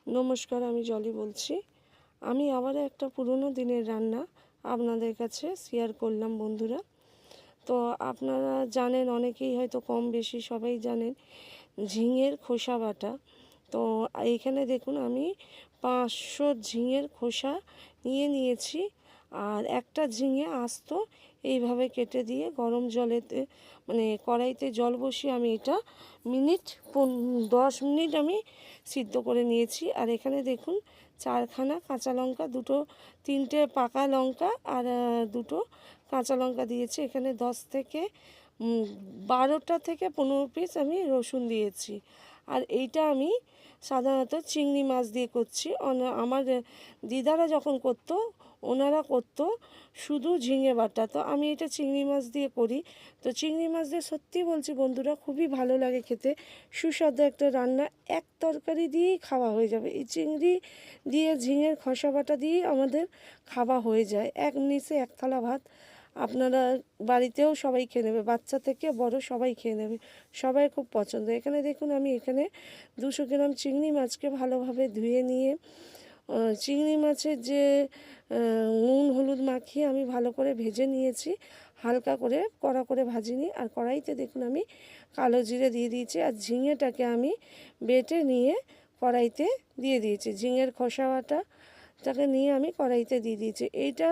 নমস্কার, আমি জলি বলছি। আমি আবারও একটা পুরনো দিনের রান্না আপনাদের কাছে শেয়ার করলাম বন্ধুরা। তো আপনারা জানেন, অনেকেই হয়তো কম বেশি সবাই জানেন, ঝিঙের খোসা বাটা। তো এইখানে দেখুন আমি 500 ঝিঙের খোসা নিয়েছি। আর একটা ঝিঙে আস্ত এইভাবে কেটে দিয়ে গরম জলেতে মানে কড়াইতে জল বসিয়ে আমি এটা 10 মিনিট আমি সিদ্ধ করে নিয়েছি। আর এখানে দেখুন 4খানা কাঁচা লঙ্কা, তিনটে পাকা লঙ্কা আর দুটো কাঁচা লঙ্কা দিয়েছি। এখানে 10 থেকে 12টা থেকে 15 পিস আমি রসুন দিয়েছি। আর এইটা আমি সাধারণত চিংড়ি মাছ দিয়ে করছি। আমার দিদারা যখন করতো, ওনারা করতো শুধু ঝিঙে বাটা। তো আমি এটা চিংড়ি মাছ দিয়ে করি। তো চিংড়ি মাছ দিয়ে সত্যি বলছি বন্ধুরা, খুবই ভালো লাগে খেতে, সুস্বাদু একটা রান্না। এক তরকারি দিয়েই খাওয়া হয়ে যাবে। এই চিংড়ি দিয়ে ঝিঙের খোসা বাটা দিয়েই আমাদের খাওয়া হয়ে যায়, এক নিচে এক থালা ভাত। আপনারা বাড়িতেও সবাই খেয়ে নেবে, বাচ্চা থেকে বড় সবাই খেয়ে নেবে, সবাই খুব পছন্দ। এখানে দেখুন আমি এখানে 200 গ্রাম চিংড়ি মাছকে ভালোভাবে ধুয়ে নিয়ে চিংড়ি মাছের যে নুন হলুদ মাখিয়ে আমি ভালো করে ভেজে নিয়েছি, হালকা করে কড়া করে ভাজিনি। আর কড়াইতে দেখুন আমি কালো জিরে দিয়ে দিয়েছি। আর ঝিঙেটাকে আমি বেটে নিয়ে কড়াইতে দিয়ে দিয়েছি। ঝিঙের খোসা বাটাটাকে নিয়ে আমি কড়াইতে দিয়ে দিয়েছি। এইটা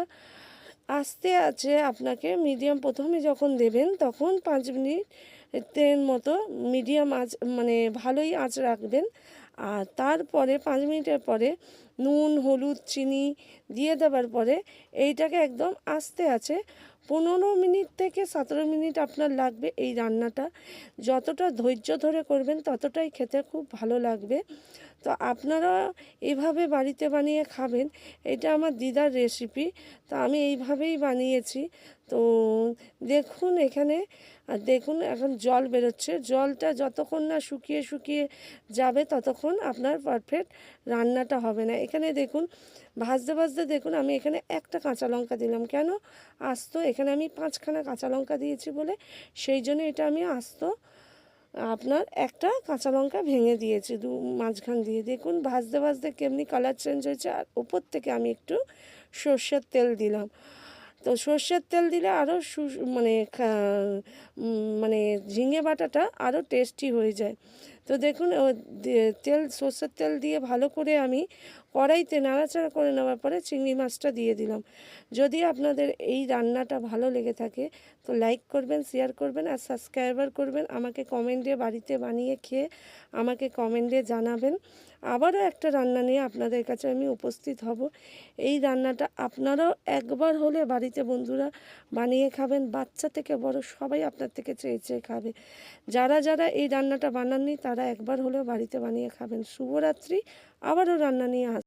আস্তে আছে, আপনাকে মিডিয়াম প্রথমে যখন দেবেন তখন 5 মিনিটের মতো মিডিয়াম আঁচ, মানে ভালোই আঁচ রাখবেন। আর তারপরে 5 মিনিটের পরে নুন হলুদ চিনি দিয়ে দেওয়ার পরে এইটাকে একদম আস্তে আছে 15 মিনিট থেকে 17 মিনিট আপনার লাগবে এই রান্নাটা। যতটা ধৈর্য ধরে করবেন ততটাই খেতে খুব ভালো লাগবে। তো আপনারা এইভাবে বাড়িতে বানিয়ে খাবেন। এটা আমার দিদার রেসিপি, তো আমি এইভাবেই বানিয়েছি। তো দেখুন এখানে, আর দেখুন এখন জল বেরোচ্ছে। জলটা যতক্ষণ না শুকিয়ে যাবে ততক্ষণ আপনার পারফেক্ট রান্নাটা হবে না। এখানে দেখুন ভাজতে দেখুন আমি এখানে একটা কাঁচা লঙ্কা দিলাম। কেন আস্ত? এখানে আমি 5খানা কাঁচা লঙ্কা দিয়েছি বলে সেই জন্য এটা আমি আস্ত আপনার একটা কাঁচা লঙ্কা ভেঙে দিয়েছি মাঝখান দিয়ে। দেখুন ভাজতে কেমনি কালার চেঞ্জ হয়েছে। আর উপর থেকে আমি একটু সর্ষের তেল দিলাম। তো সর্ষের তেল দিলে আরও মানে মানে ঝিঙে বাটাটা আরও টেস্টি হয়ে যায়। তো দেখুন সর্ষের তেল দিয়ে ভালো করে আমি কড়াইতে নাড়াচাড়া করে নেওয়ার পরে চিংড়ি মাছটা দিয়ে দিলাম। যদি আপনাদের এই রান্নাটা ভালো লেগে থাকে তো লাইক করবেন, শেয়ার করবেন আর সাবস্ক্রাইবার করবেন। আমাকে কমেন্টে বাড়িতে বানিয়ে খেয়ে আমাকে কমেন্টে জানাবেন। আবারও একটা রান্না নিয়ে আপনাদের কাছে আমি উপস্থিত হব। এই রান্নাটা আপনারাও একবার হলে বাড়িতে বন্ধুরা বানিয়ে খাবেন। বাচ্চা থেকে বড় সবাই আপনার থেকে চেয়ে খাবে। যারা এই রান্নাটা বানাননি তারা একবার হলেও বাড়িতে বানিয়ে খাবেন। শুভরাত্রি। আবারও রান্না নিয়ে